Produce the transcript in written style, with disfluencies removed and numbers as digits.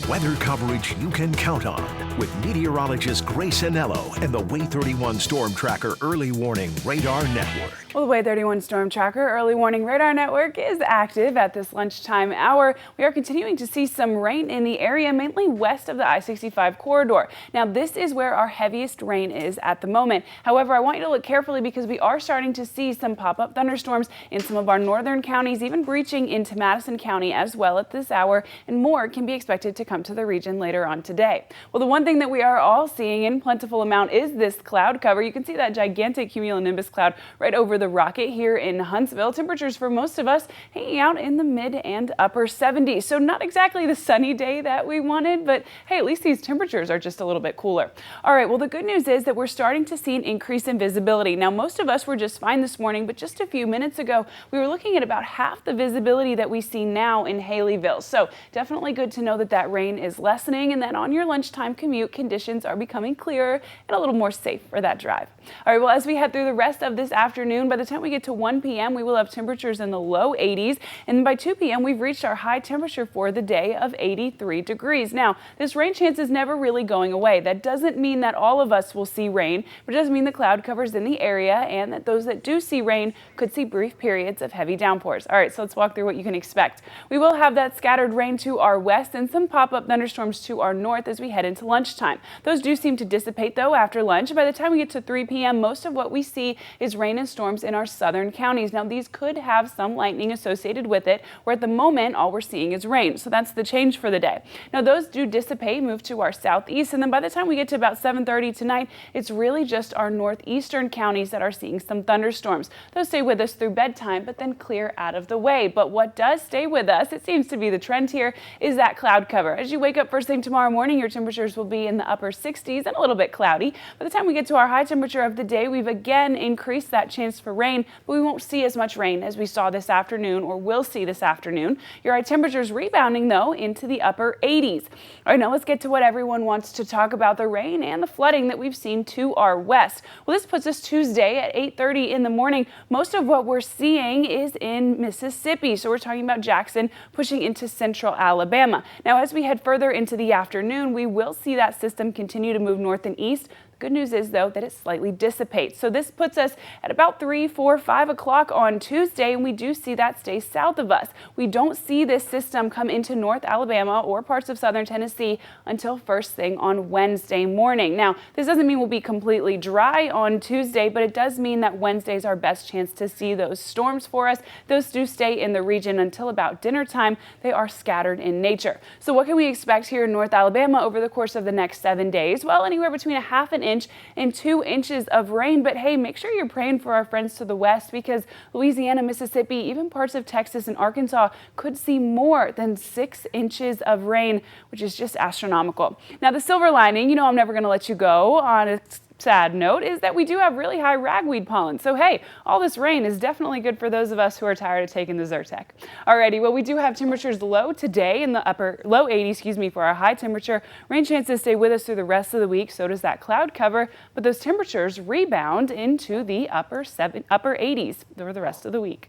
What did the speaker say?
Weather coverage you can count on with meteorologist Grace Anello and the Way 31 Storm Tracker Early Warning Radar Network. Well, the Way 31 Storm Tracker Early Warning Radar Network is active at this lunchtime hour. We are continuing to see some rain in the area, mainly west of the I-65 corridor. Now, this is where our heaviest rain is at the moment. However, I want you to look carefully because we are starting to see some pop-up thunderstorms in some of our northern counties, even breaching into Madison County as well at this hour, and more can be expected to come to the region later on today. Well, the one thing that we are all seeing in plentiful amount is this cloud cover. You can see that gigantic cumulonimbus cloud right over the Rocket here in Huntsville. Temperatures for most of us hanging out in the mid and upper 70s. So not exactly the sunny day that we wanted, but hey, at least these temperatures are just a little bit cooler. All right, well, the good news is that we're starting to see an increase in visibility. Now, most of us were just fine this morning, but just a few minutes ago, we were looking at about half the visibility that we see now in Haleyville. So definitely good to know that that rain is lessening and that on your lunchtime commute, conditions are becoming clearer and a little more safe for that drive. All right, well, as we head through the rest of this afternoon, by the time we get to 1 p.m., we will have temperatures in the low 80s. And by 2 p.m., we've reached our high temperature for the day of 83 degrees. Now, this rain chance is never really going away. That doesn't mean that all of us will see rain, but it does mean the cloud cover's in the area and that those that do see rain could see brief periods of heavy downpours. All right, so let's walk through what you can expect. We will have that scattered rain to our west and some pop-up thunderstorms to our north as we head into lunchtime. Those do seem to dissipate, though, after lunch. By the time we get to 3 p.m., most of what we see is rain and storms in our southern counties. Now, these could have some lightning associated with it, where at the moment, all we're seeing is rain. So that's the change for the day. Now, those do dissipate, move to our southeast, and then by the time we get to about 7:30 tonight, it's really just our northeastern counties that are seeing some thunderstorms. Those stay with us through bedtime, but then clear out of the way. But what does stay with us, it seems to be the trend here, is that cloud cover. As you wake up first thing tomorrow morning, your temperatures will be in the upper 60s and a little bit cloudy. By the time we get to our high temperature of the day, we've again increased that chance for rain, but we won't see as much rain as we saw this afternoon or will see this afternoon. Your high temperatures rebounding, though, into the upper 80s. All right, now let's get to what everyone wants to talk about, the rain and the flooding that we've seen to our west. Well, this puts us Tuesday at 8:30 in the morning. Most of what we're seeing is in Mississippi, so we're talking about Jackson pushing into central Alabama. Now, as we head further into the afternoon, we will see that system continue to move north and east. Good news is, though, that it slightly dissipates. So this puts us at about 3, 4, 5 o'clock on Tuesday, and we do see that stay south of us. We don't see this system come into North Alabama or parts of southern Tennessee until first thing on Wednesday morning. Now, this doesn't mean we'll be completely dry on Tuesday, but it does mean that Wednesday is our best chance to see those storms for us. Those do stay in the region until about dinner time. They are scattered in nature. So what can we expect here in North Alabama over the course of the next 7 days? Well, anywhere between a half an inch and 2 inches of rain. But hey, make sure you're praying for our friends to the west because Louisiana, Mississippi, even parts of Texas and Arkansas could see more than 6 inches of rain, which is just astronomical. Now, the silver lining, I'm never going to let you go on a sad note, is that we do have really high ragweed pollen. So hey, all this rain is definitely good for those of us who are tired of taking the Zyrtec. Alrighty, well, we do have temperatures low today in the upper low 80s, for our high temperature. Rain chances stay with us through the rest of the week. So does that cloud cover, but those temperatures rebound into the upper 80s for the rest of the week.